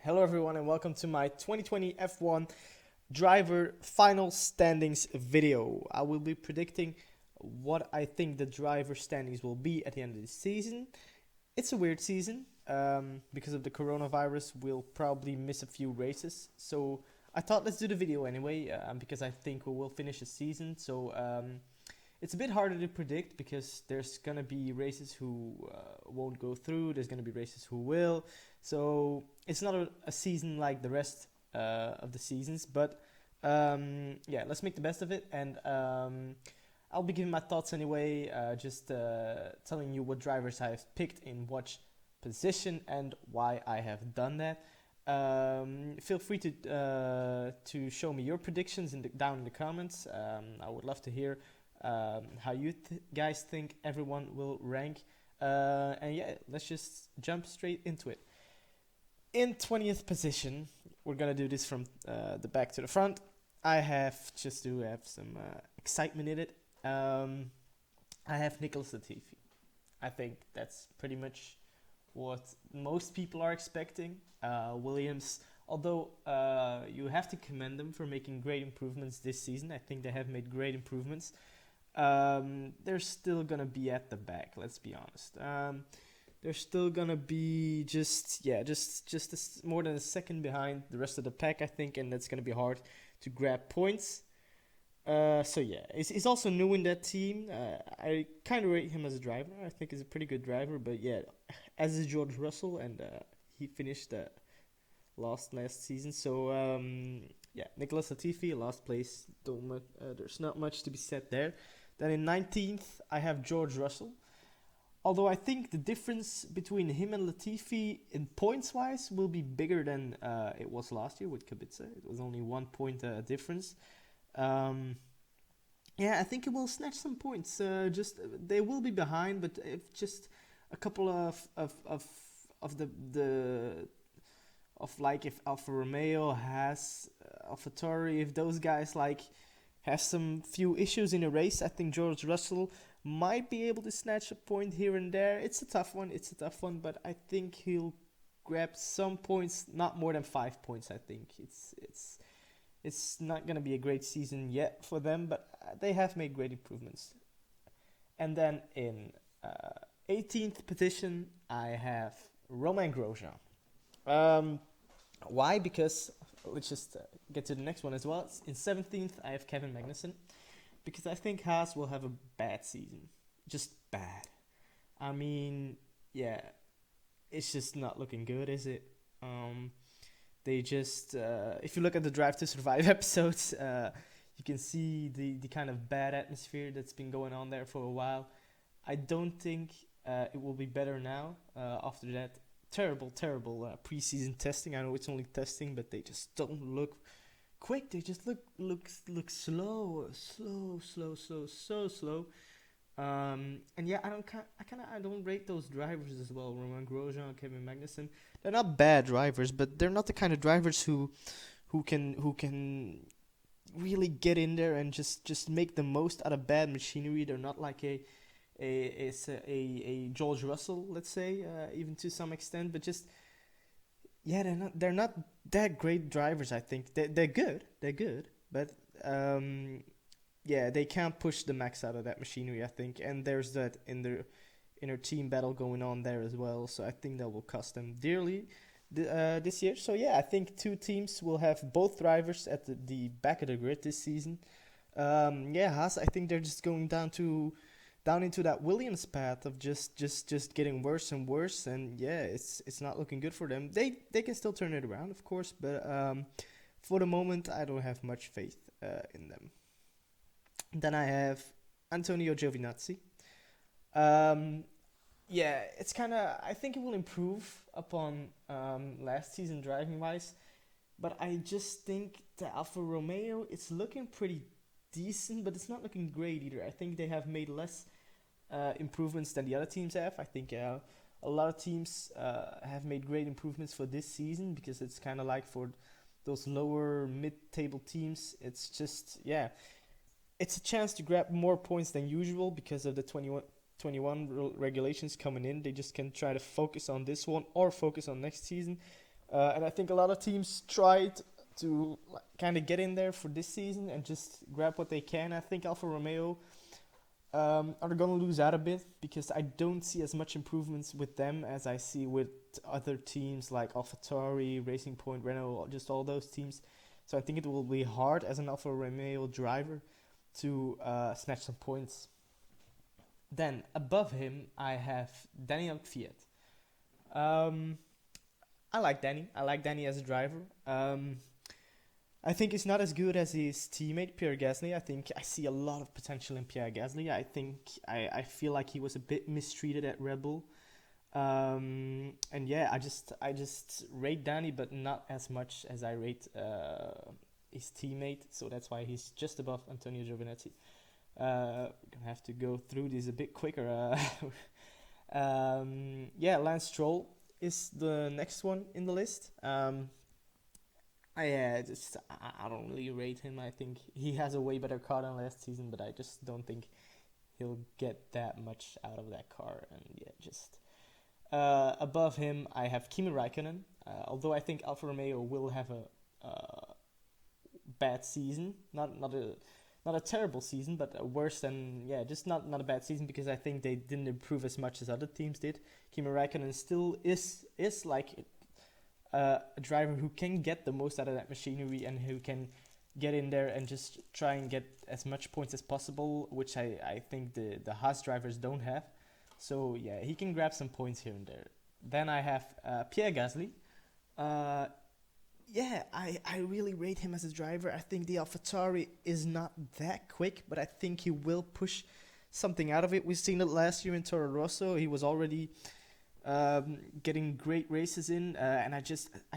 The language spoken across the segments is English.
Hello everyone and welcome to my 2020 F1 driver final standings video. I will be predicting what I think the driver standings will be at the end of the season. It's a weird season. Because of the coronavirus, we'll probably miss a few races. So I thought let's do the video anyway, because I think we will finish the season. So it's a bit harder to predict because there's gonna be races who won't go through. There's gonna be races who will. So it's not a season like the rest of the seasons. But yeah, let's make the best of it. And I'll be giving my thoughts anyway. Just telling you what drivers I've picked in what position and why I have done that. Feel free to show me your predictions down in the comments. I would love to hear how you guys think everyone will rank. And yeah, let's just jump straight into it. In 20th position, we're gonna do this from the back to the front. I have, just to have some excitement in it, I have Nicholas Latifi. I think that's pretty much what most people are expecting. Williams, although you have to commend them for making great improvements this season. I think they have made great improvements. They're still gonna be at the back. Let's be honest. They're still gonna be just more than a second behind the rest of the pack, I think, and that's gonna be hard to grab points. So yeah, he's also new in that team. I kind of rate him as a driver. I think he's a pretty good driver, but yeah, as is George Russell, and he finished last season. So yeah, Nicholas Latifi, last place. There's not much to be said there. Then in 19th, I have George Russell. Although I think the difference between him and Latifi in points-wise will be bigger than it was last year with Kubica. It was only 1 point difference. Yeah, I think it will snatch some points. They will be behind, but if just a couple of if Alfa Romeo has AlphaTauri, if those guys have some few issues in a race, I think George Russell might be able to snatch a point here and there. It's a tough one, but I think he'll grab some points, not more than 5 points. I think it's not gonna be a great season yet for them, but they have made great improvements. And then in 18th position, I have Romain Grosjean. Why? Because let's just get to the next one as well. In 17th, I have Kevin Magnussen. Because I think Haas will have a bad season. Just bad. I mean, yeah, it's just not looking good, is it? They just, if you look at the Drive to Survive episodes, you can see the kind of bad atmosphere that's been going on there for a while. I don't think it will be better now after that terrible preseason testing. I know it's only testing, but they just don't look quick. They just look slow, so slow. And yeah, I don't rate those drivers as well. Romain Grosjean, Kevin Magnussen. They're not bad drivers, but they're not the kind of drivers who can really get in there and just make the most out of bad machinery. They're not like a George Russell, let's say, even to some extent, but just yeah, they're not that great drivers. I think they're good, but yeah, they can't push the max out of that machinery, I think, and there's that in their inner team battle going on there as well. So I think that will cost them dearly this year. So yeah, I think two teams will have both drivers at the back of the grid this season. Yeah, Haas, I think they're just going down into that Williams path of just getting worse and worse, and yeah, it's not looking good for them. They can still turn it around, of course, but for the moment, I don't have much faith in them. Then I have Antonio Giovinazzi. Yeah, it's kind of, I think it will improve upon last season driving wise, but I just think the Alfa Romeo, it's looking pretty decent, but it's not looking great either. I think they have made less improvements than the other teams have. I think a lot of teams have made great improvements for this season, because it's kind of like for those lower mid-table teams, it's just, yeah, it's a chance to grab more points than usual because of the 21 regulations coming in. They just can try to focus on this one or focus on next season. And I think a lot of teams tried to kind of get in there for this season and just grab what they can. I think Alfa Romeo are going to lose out a bit because I don't see as much improvements with them as I see with other teams like AlphaTauri, Racing Point, Renault, just all those teams. So I think it will be hard as an Alfa Romeo driver to snatch some points. Then above him, I have Daniel Kvyat. Um, I like Danny. I like Danny as a driver. I think he's not as good as his teammate Pierre Gasly. I think I see a lot of potential in Pierre Gasly. I feel like he was a bit mistreated at Red Bull. And yeah, I just rate Danny, but not as much as I rate his teammate. So that's why he's just above Antonio Giovinazzi. We're gonna have to go through this a bit quicker. Yeah, Lance Stroll is the next one in the list. I don't really rate him. I think he has a way better car than last season, but I just don't think he'll get that much out of that car. And yeah, just above him, I have Kimi Raikkonen. Although I think Alfa Romeo will have a bad season, not a terrible season, but worse than just not a bad season because I think they didn't improve as much as other teams did. Kimi Raikkonen still is like a driver who can get the most out of that machinery and who can get in there and just try and get as much points as possible, which I think the Haas drivers don't have. So yeah, he can grab some points here and there. Then I have Pierre Gasly. I really rate him as a driver. I think the AlphaTauri is not that quick, but I think he will push something out of it. We've seen it last year in Toro Rosso. He was already getting great races in, and I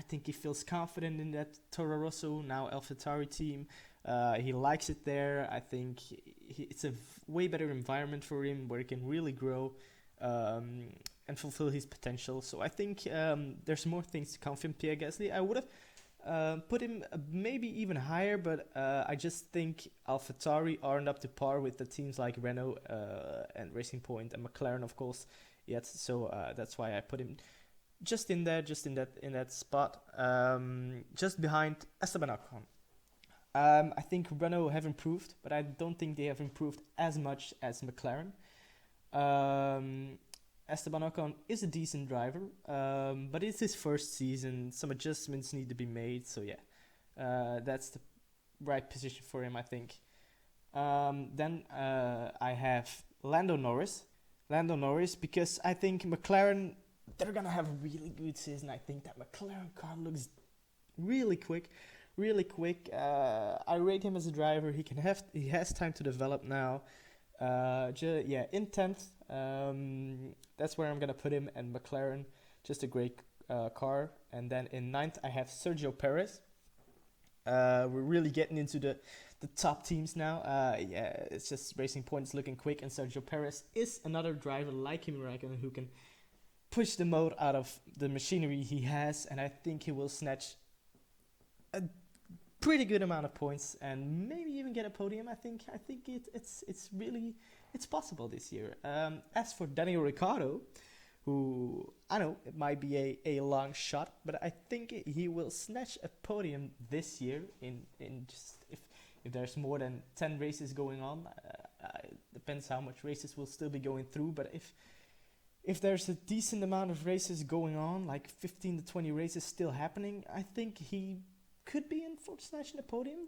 think he feels confident in that Toro Rosso now AlphaTauri team. He likes it there. I think it's a way better environment for him where he can really grow and fulfill his potential. So I think there's more things to come from Pierre Gasly. I would have put him maybe even higher, but I just think AlphaTauri aren't up to par with the teams like Renault and Racing Point and McLaren, of course, yet. So that's why I put him just in that spot, just behind Esteban Ocon. I think Renault have improved, but I don't think they have improved as much as McLaren. Esteban Ocon is a decent driver, but it's his first season. Some adjustments need to be made. So yeah, that's the right position for him, I think. Then I have Lando Norris. Because I think McLaren, they're going to have a really good season. I think that McLaren car looks really quick. I rate him as a driver. He has time to develop now. In 10th, that's where I'm going to put him, and McLaren, just a great car. And then in 9th, I have Sergio Perez. We're really getting into the top teams now. It's just Racing Point's looking quick, and Sergio Perez is another driver like Kimi Raikkonen who can push the mode out of the machinery he has, and I think he will snatch a pretty good amount of points and maybe even get a podium. I think it's possible this year. As for Daniel Ricciardo, who I know it might be a long shot, but I think he will snatch a podium this year in just if there's more than 10 races going on. Depends how much races will still be going through, but if there's a decent amount of races going on, like 15 to 20 races still happening, I think he could be in for snatching the podium.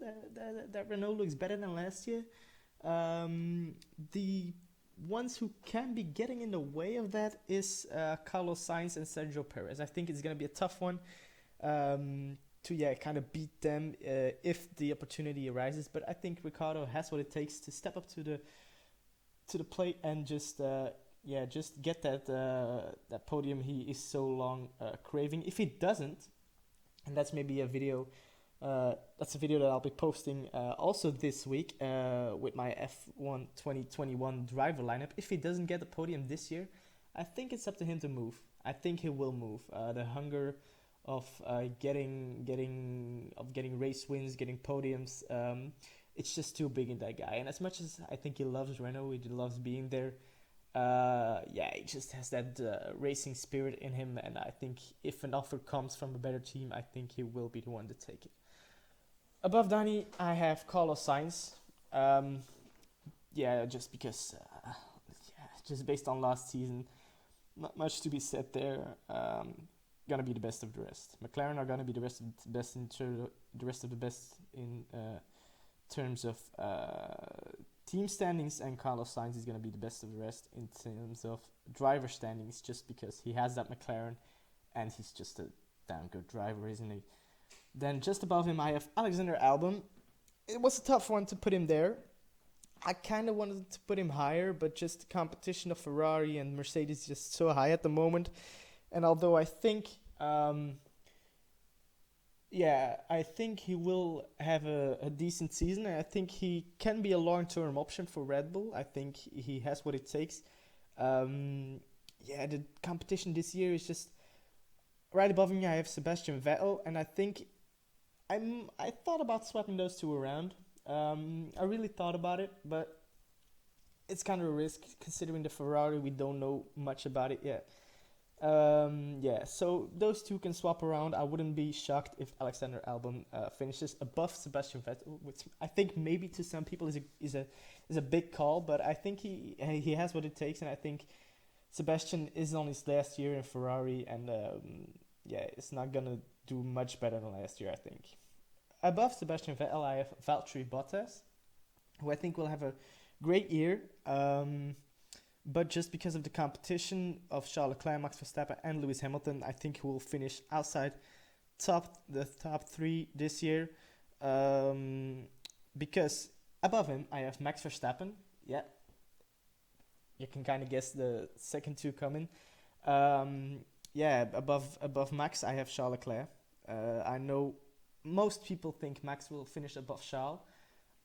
That Renault looks better than last year. The ones who can be getting in the way of that is Carlos Sainz and Sergio Perez. I think it's going to be a tough one to kind of beat them if the opportunity arises. But I think Ricciardo has what it takes to step up to the plate and just get that podium he is so long craving. If he doesn't, and that's maybe a video. That's a video that I'll be posting also this week with my F1 2021 driver lineup. If he doesn't get the podium this year, I think it's up to him to move. I think he will move. The hunger of getting race wins, getting podiums, it's just too big in that guy. And as much as I think he loves Renault, he loves being there, Yeah, he just has that racing spirit in him, and I think if an offer comes from a better team, I think he will be the one to take it. Above Danny, I have Carlos Sainz. Um, yeah, just because, yeah, just based on last season, not much to be said there. Gonna be the best of the rest. McLaren are gonna be the rest of the best the rest of the best in terms of team standings, and Carlos Sainz is gonna be the best of the rest in terms of driver standings, just because he has that McLaren, and he's just a damn good driver, isn't he? Then just above him, I have Alexander Albon. It was a tough one to put him there. I kind of wanted to put him higher, but just the competition of Ferrari and Mercedes is just so high at the moment. And although I think, yeah, I think he will have a decent season. I think he can be a long-term option for Red Bull. I think he has what it takes. Yeah, the competition this year is just right above me. I have Sebastian Vettel, and I think I thought about swapping those two around. I really thought about it, but it's kind of a risk considering the Ferrari. We don't know much about it yet. Yeah, so those two can swap around. I wouldn't be shocked if Alexander Albon finishes above Sebastian Vettel, which I think maybe to some people is a big call, but I think he has what it takes, and I think Sebastian is on his last year in Ferrari, and yeah, it's not gonna do much better than last year, I think. Above Sebastian Vettel, I have Valtteri Bottas, who I think will have a great year. But just because of the competition of Charles Leclerc, Max Verstappen, and Lewis Hamilton, I think he will finish outside the top three this year. Because above him, I have Max Verstappen. Yeah, you can kind of guess the second two coming. Yeah, above Max, I have Charles Leclerc. I know most people think Max will finish above Charles,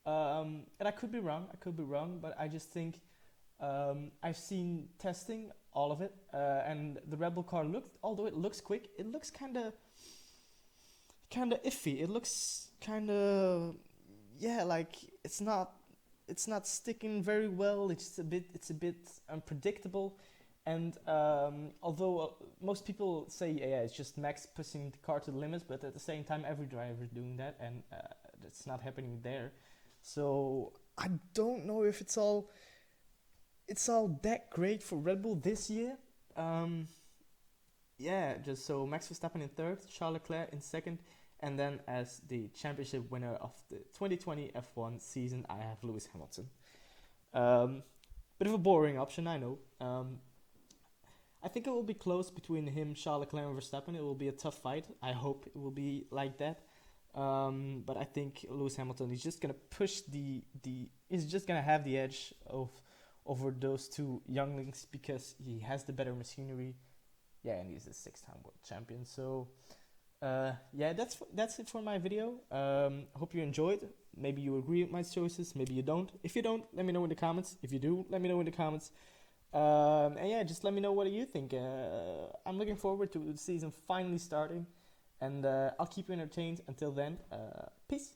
and I could be wrong, but I just think I've seen testing all of it, and the Red Bull car although it looks quick, it looks kind of iffy. It looks kind of, yeah, like it's not sticking very well. It's a bit unpredictable. And although most people say, yeah, it's just Max pushing the car to the limits, but at the same time, every driver is doing that, and it's not happening there. So I don't know if it's all that great for Red Bull this year. Yeah, just so Max Verstappen in third, Charles Leclerc in second, and then as the championship winner of the 2020 F1 season, I have Lewis Hamilton. Bit of a boring option, I know. I think it will be close between him, Charles Leclerc, and Verstappen. It will be a tough fight. I hope it will be like that. But I think Lewis Hamilton is just gonna push he's just gonna have the edge over those two younglings because he has the better machinery. Yeah, and he's a 6-time world champion. So yeah, that's it for my video. Hope you enjoyed. Maybe you agree with my choices. Maybe you don't. If you don't, let me know in the comments. If you do, let me know in the comments. And yeah, just let me know what you think. I'm looking forward to the season finally starting, and I'll keep you entertained. Until then, peace.